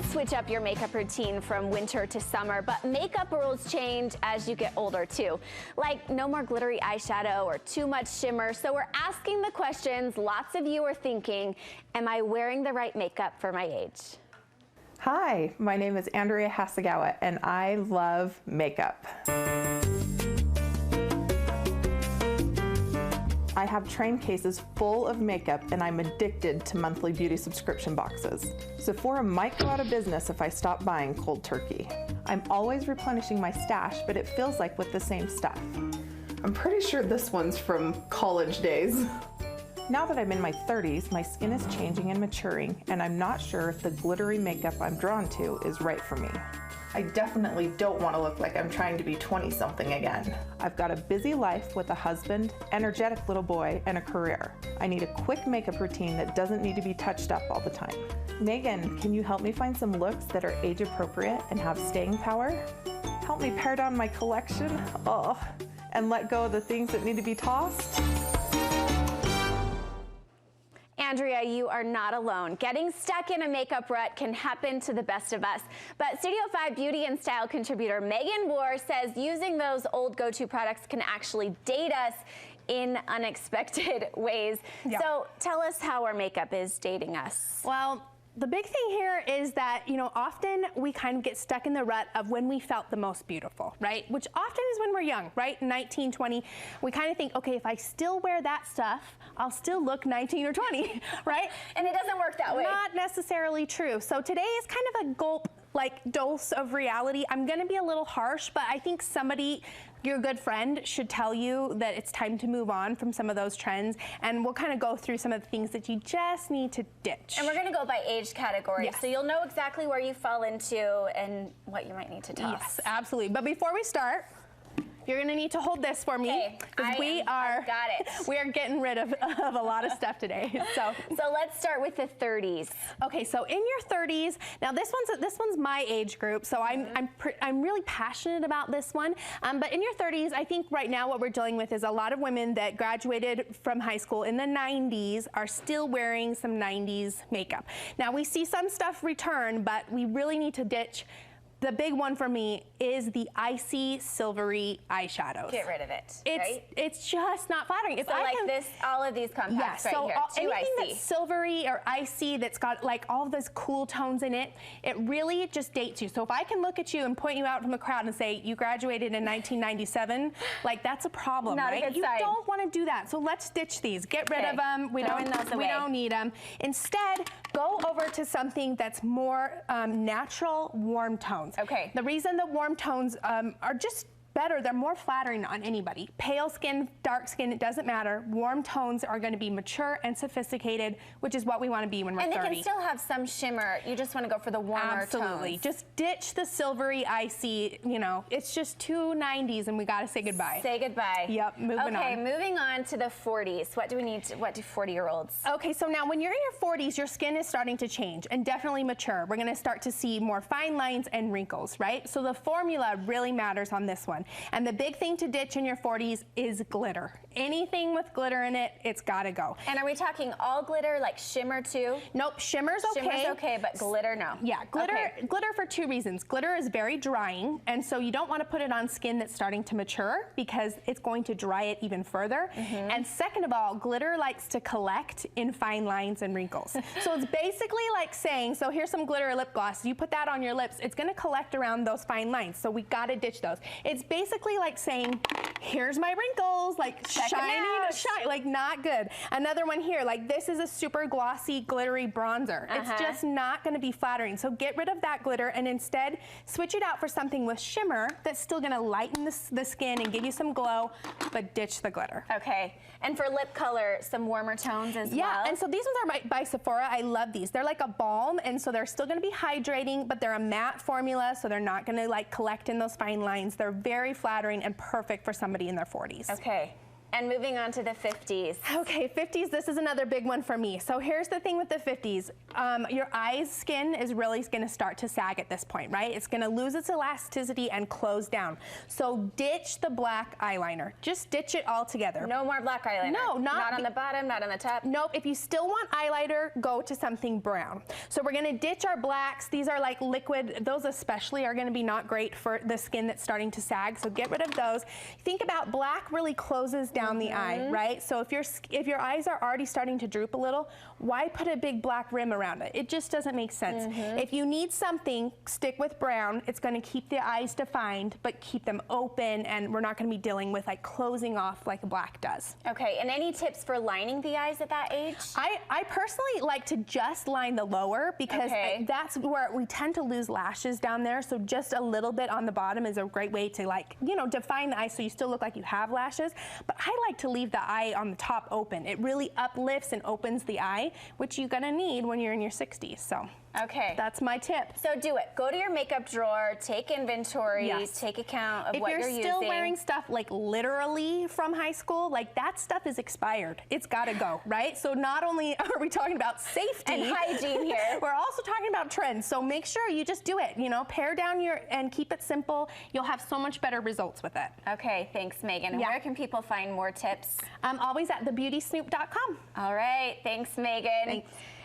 switch up your makeup routine from winter to summer, but makeup rules change as you get older too. Like no more glittery eyeshadow or too much shimmer. So we're asking the questions lots of you are thinking, am I wearing the right makeup for my age? Hi, my name is Andrea Hasegawa and I love makeup. I have train cases full of makeup and I'm addicted to monthly beauty subscription boxes. Sephora might go out of business if I stop buying cold turkey. I'm always replenishing my stash, but it feels like with the same stuff. I'm pretty sure this one's from college days. Now that I'm in my 30s, my skin is changing and maturing, and I'm not sure if the glittery makeup I'm drawn to is right for me. I definitely don't want to look like I'm trying to be 20-something again. I've got a busy life with a husband, energetic little boy, and a career. I need a quick makeup routine that doesn't need to be touched up all the time. Megan, can you help me find some looks that are age appropriate and have staying power? Help me pare down my collection, and let go of the things that need to be tossed? Andrea, you are not alone. Getting stuck in a makeup rut can happen to the best of us. But Studio 5 beauty and style contributor Megan Moore says using those old go-to products can actually date us in unexpected ways. Yeah. So tell us how our makeup is dating us. Well, the big thing here is that, often we kind of get stuck in the rut of when we felt the most beautiful, right? Which often is when we're young, right? 19, 20. We kind of think, okay, if I still wear that stuff, I'll still look 19 or 20, right? And it doesn't work that way. Not necessarily true. So today is kind of a gulp, dose of reality. I'm gonna be a little harsh, but I think somebody, your good friend, should tell you that it's time to move on from some of those trends, and we'll kind of go through some of the things that you just need to ditch. And we're gonna go by age category, Yes. so you'll know exactly where you fall into and what you might need to toss. Yes, absolutely. But before we start, you're gonna need to hold this for me, because I've got it. we are getting rid of a lot of stuff today. So let's start with the 30s. okay, so in your 30s, now this one's my age group, so I'm really passionate about this one. But in your 30s, I think right now what we're dealing with is a lot of women that graduated from high school in the 90s are still wearing some 90s makeup. Now we see some stuff return, but we really need to ditch. The big one for me is the icy silvery eyeshadows. Get rid of it, right? It's just not flattering. So all of these compacts right here, too anything icy. that's silvery or icy that's got all of those cool tones in it, it really just dates you. So if I can look at you and point you out from a crowd and say, you graduated in 1997, that's a problem, not right? A good you sign. don't want to do that. So let's ditch these. Get rid of them. We don't need them. Instead, go over to something that's more natural, warm tones. Okay. The reason the warm tones are just better, they're more flattering on anybody. Pale skin, dark skin, it doesn't matter. Warm tones are going to be mature and sophisticated, which is what we want to be when we're 30. And they can still have some shimmer. You just want to go for the warmer Absolutely. tones. Just ditch the silvery, icy, it's just too 90s and we got to say goodbye. Say goodbye. Yep, moving on. Okay, moving on to the 40s. What do 40-year-olds? Okay, so now when you're in your 40s, your skin is starting to change and definitely mature. We're going to start to see more fine lines and wrinkles, right? So the formula really matters on this one. And the big thing to ditch in your 40s is glitter. Anything with glitter in it, it's got to go. And are we talking all glitter, like shimmer too? Nope, shimmer's okay. Shimmer's okay, but glitter, no. Yeah, glitter for two reasons. Glitter is very drying, and so you don't want to put it on skin that's starting to mature because it's going to dry it even further. And second of all, glitter likes to collect in fine lines and wrinkles. So it's basically like saying, so here's some glitter lip gloss. You put that on your lips, it's going to collect around those fine lines. So we got to ditch those. It's basically like saying, here's my wrinkles, shiny, not good. Another one here, this is a super glossy, glittery bronzer. It's just not going to be flattering. So get rid of that glitter and instead switch it out for something with shimmer that's still going to lighten the skin and give you some glow, but ditch the glitter. Okay. And for lip color, some warmer tones as well? Yeah, and so these ones are by Sephora. I love these. They're like a balm, and so they're still going to be hydrating, but they're a matte formula, so they're not going to collect in those fine lines. They're very flattering and perfect for somebody in their 40s. Okay. And moving on to the 50s. Okay, 50s, this is another big one for me. So here's the thing with the 50s. Your eye's skin is really going to start to sag at this point, right? It's going to lose its elasticity and close down. So ditch the black eyeliner. Just ditch it altogether. No more black eyeliner. No, not on the bottom, not on the top. Nope, if you still want eyeliner, go to something brown. So we're gonna ditch our blacks. These are like liquid. Those especially are gonna be not great for the skin that's starting to sag, so get rid of those. Think about black really closes down the eye, right? So if your eyes are already starting to droop a little, why put a big black rim around it? It just doesn't make sense. If you need something, stick with brown. It's gonna keep the eyes defined, but keep them open, and we're not gonna be dealing with like closing off like black does. Okay, and any tips for lining the eyes at that age? I personally like to just line the lower because that's where we tend to lose lashes down there. So just a little bit on the bottom is a great way to, like, you know, define the eye so you still look like you have lashes. But I like to leave the eye on the top open. It really uplifts and opens the eye, which you're gonna need when you're in your 60s. So okay, that's my tip. So do it. Go to your makeup drawer, take inventory, take account of what you're using. If you're still wearing stuff like literally from high school, like that stuff is expired. It's gotta go, right? So not only are we talking about safety and hygiene here, we're also talking about trends. So make sure you just do it, you know, pare down and keep it simple. You'll have so much better results with it. Okay, thanks, Megan. And where can people find more tips? I'm always at thebeautysnoop.com. All right, thanks, Megan. Thanks.